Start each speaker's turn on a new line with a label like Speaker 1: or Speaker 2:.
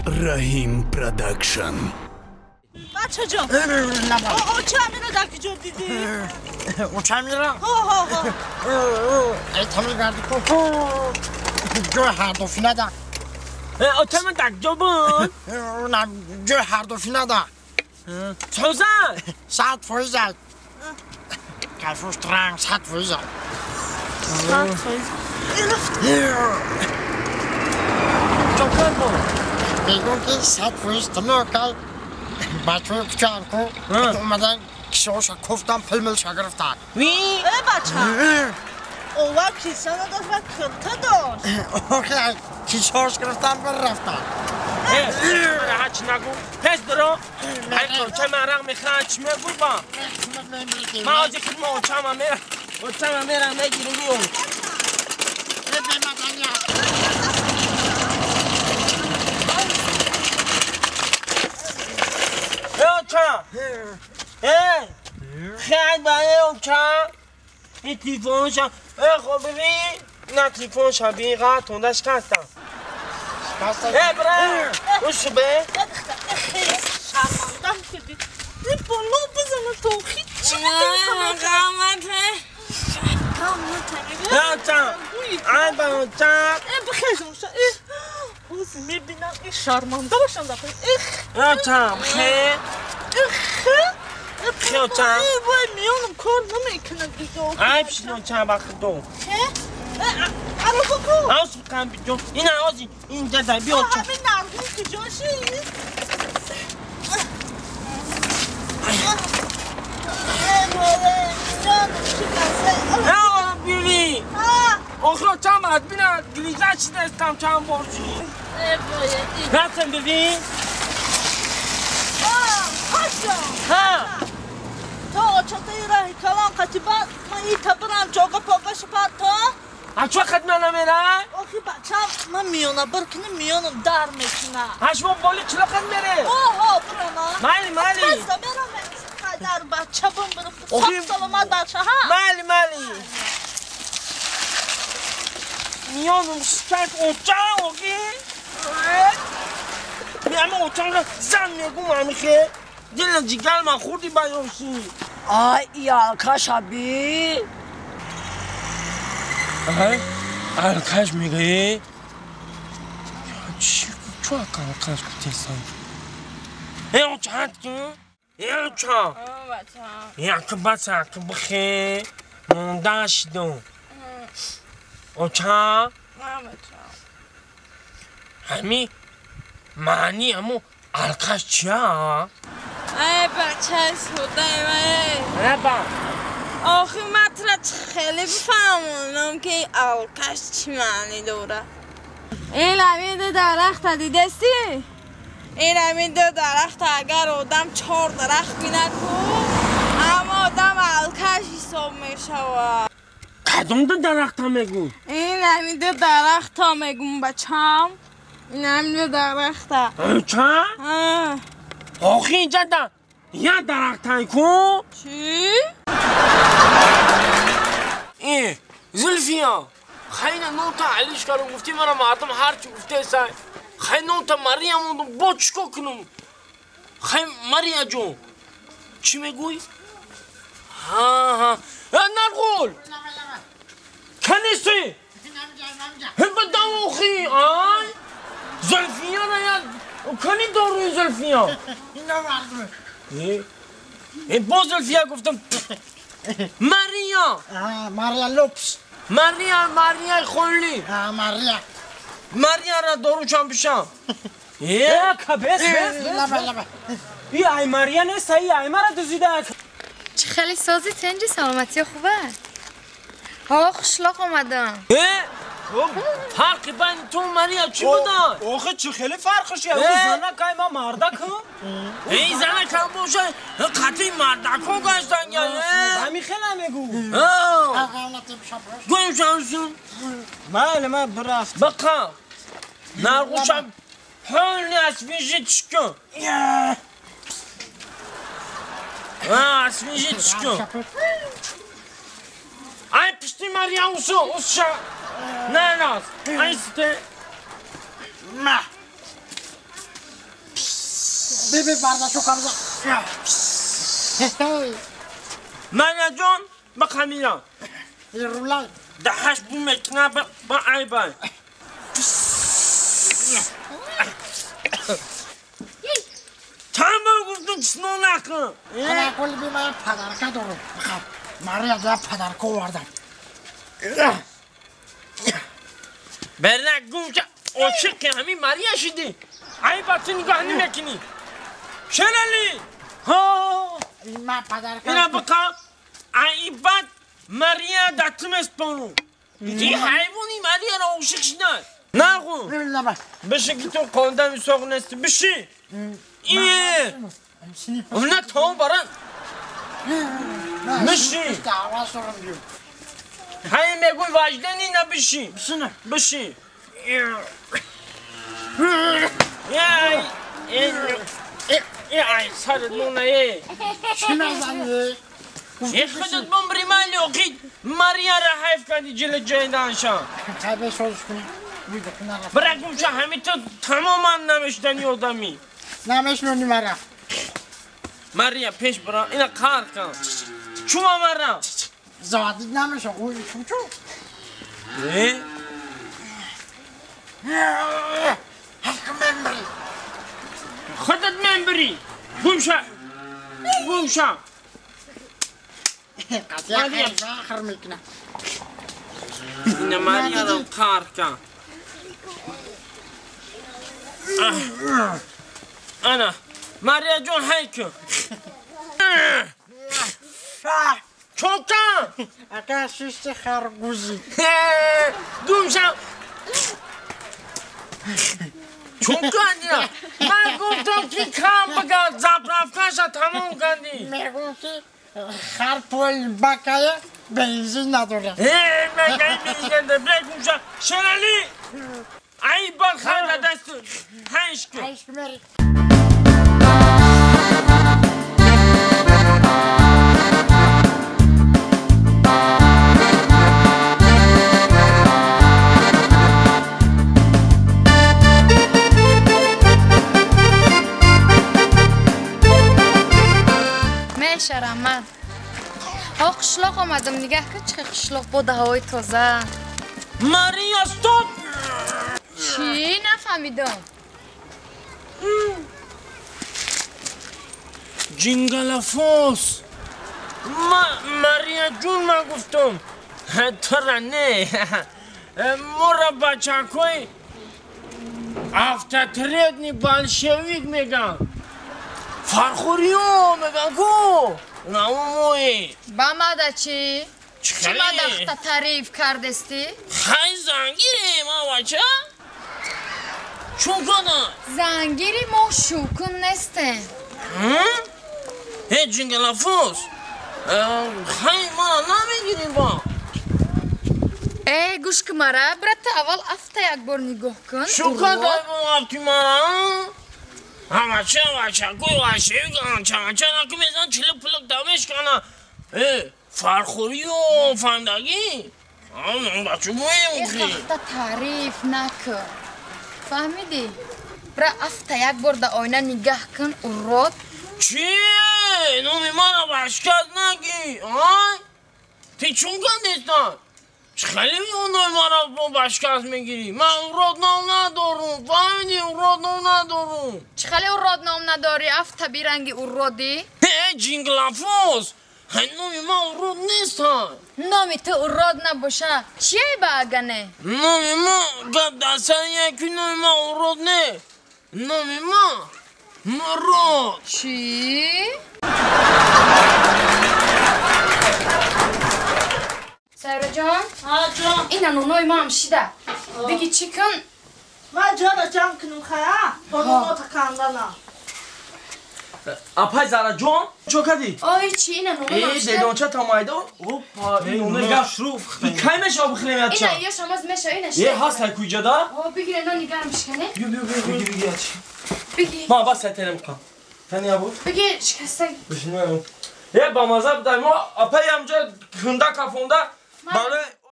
Speaker 1: Rahim Production.
Speaker 2: بچه جان چرا میره دکی جان دیدی؟
Speaker 3: او چرا میره؟ ای تامی گردی کن جو هر دوفی نده
Speaker 4: آتا من دک جا بود
Speaker 3: نه جو هر دوفی نده
Speaker 4: چوزن
Speaker 3: ساعت فویزد کلفوش ترنگ ساعت فویزد
Speaker 4: چکر بود
Speaker 3: بیگون که ساعت فویز تنو کل بچه های کچه کن اومدن کشوش کفتن پلمل شگرفتن
Speaker 4: وی؟
Speaker 2: بچه اوه کیسه نداشت و کلته داشت
Speaker 3: اوکی کشوش گرفتن بر رفتن
Speaker 4: هچ نگو پس برو چه مرق میخواه چی میگوی با من آجی که ما اوچه میرم نگیرم بیون خیلی برای اوچه این تلیفونش خب ببین نه تلیفونش بیقا تندش کستم برای روش به
Speaker 2: شرمندم کردی این بالا بزنه تو هیچی میکنه
Speaker 4: اوچه ای با اوچه
Speaker 2: بخیزم اوزی میبینم این شرمنده باشم دفعه
Speaker 4: اوچه خیلی خیلی اوچه
Speaker 2: وای میانم کار نمیکنه دیگه
Speaker 4: ای پیشین اوچه بخی دو
Speaker 2: الو بکن
Speaker 4: آوز بکن بیجون این آوزی این جزای بیا اوچه
Speaker 2: همین نرگون کجاشی
Speaker 4: بیلی آخه چند باید بینه گلیزه چی دستم چند باشی رفتم ببین
Speaker 2: تا چطه راهی کلان قطیبت من این تبرم جاگه پاگش پد تا
Speaker 4: هچ وقت من نمیره؟
Speaker 2: آخی بچه من میانه برکنه میانم در میکنه
Speaker 4: هشت ما بالی چی وقت میره؟
Speaker 2: برنا
Speaker 4: مالی
Speaker 2: بسته برم در بچه بم برم سب سلامت بچه ها
Speaker 4: مالی میانم سپک اوچه اوکی میامه اوچه زن میگم همیشه دل جیگر من خوردی بیاشی
Speaker 5: آی آلکاش آبی
Speaker 4: الکش میگه چی چو الکش کتیسان اوچه هات کن اوچه که بسه که بخی مونداش دو اوچه همی معنی همو الکش چیه
Speaker 6: ای بچه سوده ای
Speaker 4: با
Speaker 6: آخی مطرد خیلی بفهمونم که این الکش چی معنی دوره این همین دو درخت دیدستی؟ این همین دو درخت اگر آدم 4 درخت بینه کو اما آدم الکش حساب میشه
Speaker 4: کدوم دو درخت ها میگو؟
Speaker 6: این همین دو درخت ها میگم بچم این همین دو درخت ها
Speaker 4: چه؟ آخی اینجا یه درخت های کن
Speaker 6: چی؟
Speaker 4: این زلفیا خیلی نوتا علیش کارو گفتی مرا مردم هرچی گفته سای خیلی نوتا مریم اون با چکو کنم خیلی مریا جون چی میگوی؟ ها نرگول کنیستی هم بدم آخی آی زلفیا را یاد کنی داروی زلفیا این با زلفیا گفتم ماریا
Speaker 3: ماریا لوپس
Speaker 4: ماریا خولی ماریا را دارو چم بشم
Speaker 5: بس این ای ماریا نیست ای مرا دوزیده
Speaker 7: چه خیلی سازی تنجی سلامتی خوبه خوشلاق اومدم
Speaker 4: فرقی بین تو ماریا چی بودن؟
Speaker 5: آخه چه خیلی فرقشه زنه که ما مردکم
Speaker 4: این زنه که باشه قطعی مردکو گشتن یا
Speaker 5: همی خیلی میگو
Speaker 4: گویم شمسون
Speaker 5: من برفت
Speaker 4: بقا نرگوشم حالی اسمیشی چکن اسمیشی چکن ای پشتی ماریا اوسا نه ناز ای سته
Speaker 3: ببین برداشو کامزا
Speaker 4: مریا جان با کامیرا
Speaker 3: رولای
Speaker 4: دهش بو مکنه با عیبای تمام گفتم چنو نکن
Speaker 3: انا کل بی من پدرکه دارم ماریا در پدرکو وردم
Speaker 4: برنک گوش عاشق که همین ماریا شدی عیبات نگاه نمیکنی شلالی ها
Speaker 3: من پدرکه
Speaker 4: اینا بکن عیبات ماریا دتم اسپانو دی حیوانی ماریا را عاشق شدن نگو
Speaker 3: نمه
Speaker 4: بشه که تو قانده میساق نستی بشه ایه اونا تا برن بشی
Speaker 3: دعوا سرم بیو
Speaker 4: های میگوی واجدنی نبشی بشی ای سرت مونه
Speaker 3: چی نزنی؟
Speaker 4: ای خودت بمبری مالی اقید ماریا را حیف کردی جل جای دانشان
Speaker 3: خیلی سوزش کنی
Speaker 4: برگم شا همین تو تماما نمشتنی آدمی
Speaker 3: نمیشنونی مرا
Speaker 4: ماریا پیش برا اینا کار کن چوما مرا
Speaker 3: زادی نمیشه اوی چوچو
Speaker 4: خودت من بری گمشا گمشا
Speaker 3: قطعا خیلی آخر میکنه
Speaker 4: اینا ماریا را کار کن انا ماریا جون های کن چوکن
Speaker 3: اگه شیشت خرگوزی
Speaker 4: گمشا چوکن دینا من گفتم که کام بگرد زبرافکاشا تمام کندی
Speaker 3: میگم که خر پول بکایه بنزین نداره
Speaker 4: مگه بینید بگمشا شلالی ای بال خیلی دست هنش کن
Speaker 3: عشق میری
Speaker 7: میشرم من ها قشلاق آمدم نگه که چه قشلاق بود هوای تازه
Speaker 4: ماریا استوب
Speaker 7: چی نفهمیدم
Speaker 4: جنگلافوس ماریا جون من گفتم تو را نه مورا بچکوی افتتریدنی بالشویک میگم فرخوریو میگم کو نموموی
Speaker 7: با ماده چی؟ چی
Speaker 4: چخلی؟
Speaker 7: مدخت تعریف کردستی؟
Speaker 4: خیلی زنگیری ما بچه چون کنم
Speaker 7: زنگیری ما شوکن نستیم
Speaker 4: هی جنگلافوس خیلی ما نمیگیریم با
Speaker 7: ای گوش که مرا برات اول افته یک بار نگاه کن
Speaker 4: شو کنم با افتی مرا همه چه بچه کوی وشهی کنم چه نکو میزن چلو پلک دمش کنم فرخوری و فهمدگی بچه
Speaker 7: ای
Speaker 4: موی
Speaker 7: خفته تعریف نکن فهمیدی؟ برا افته یک بار در آینه نگاه کن او راد
Speaker 4: چیه؟ نومی ما را بشکت نگی آی؟ تی چون کن نیستن؟ چه خیلی اون ما را بشکت میگیری؟ من اون راد نام ندارم فهمیدی اون راد نام ندارم
Speaker 7: چه خیلی او راد نام نداری افته بیرنگی او رادی؟
Speaker 4: جنگلافوس نومی ما اون راد نیستن
Speaker 7: نامی تو او راد نباشه چیه باگنه؟
Speaker 4: نومی ما دستن یکی نومی ما اون راد نه نومی ما مراد
Speaker 7: چی؟ سایرا جان
Speaker 2: ها جان
Speaker 7: این نونوی ما هم شیده بگی چی کن؟
Speaker 2: من جان جان کنم خیا تو نو تکاندانا
Speaker 5: اپای زارا جان چو کدی
Speaker 7: آی چی این نونوی ما هم
Speaker 5: ای
Speaker 7: شیده؟
Speaker 5: ددونچا تامایدا اوپا این نونگا شروف کی میشه ابو خلیمت چا
Speaker 7: اینا یه شماز میشه اینه
Speaker 5: یه
Speaker 7: شیده
Speaker 5: هست های کجا دا
Speaker 7: بگیر اینا نگرم بشکنه
Speaker 5: بگی
Speaker 7: بگی
Speaker 5: ما بس ترم کن تانی ابو
Speaker 7: بگی شکسته
Speaker 5: بشینم یه با مزه بدم ما اپای همجا کنده کافونده برای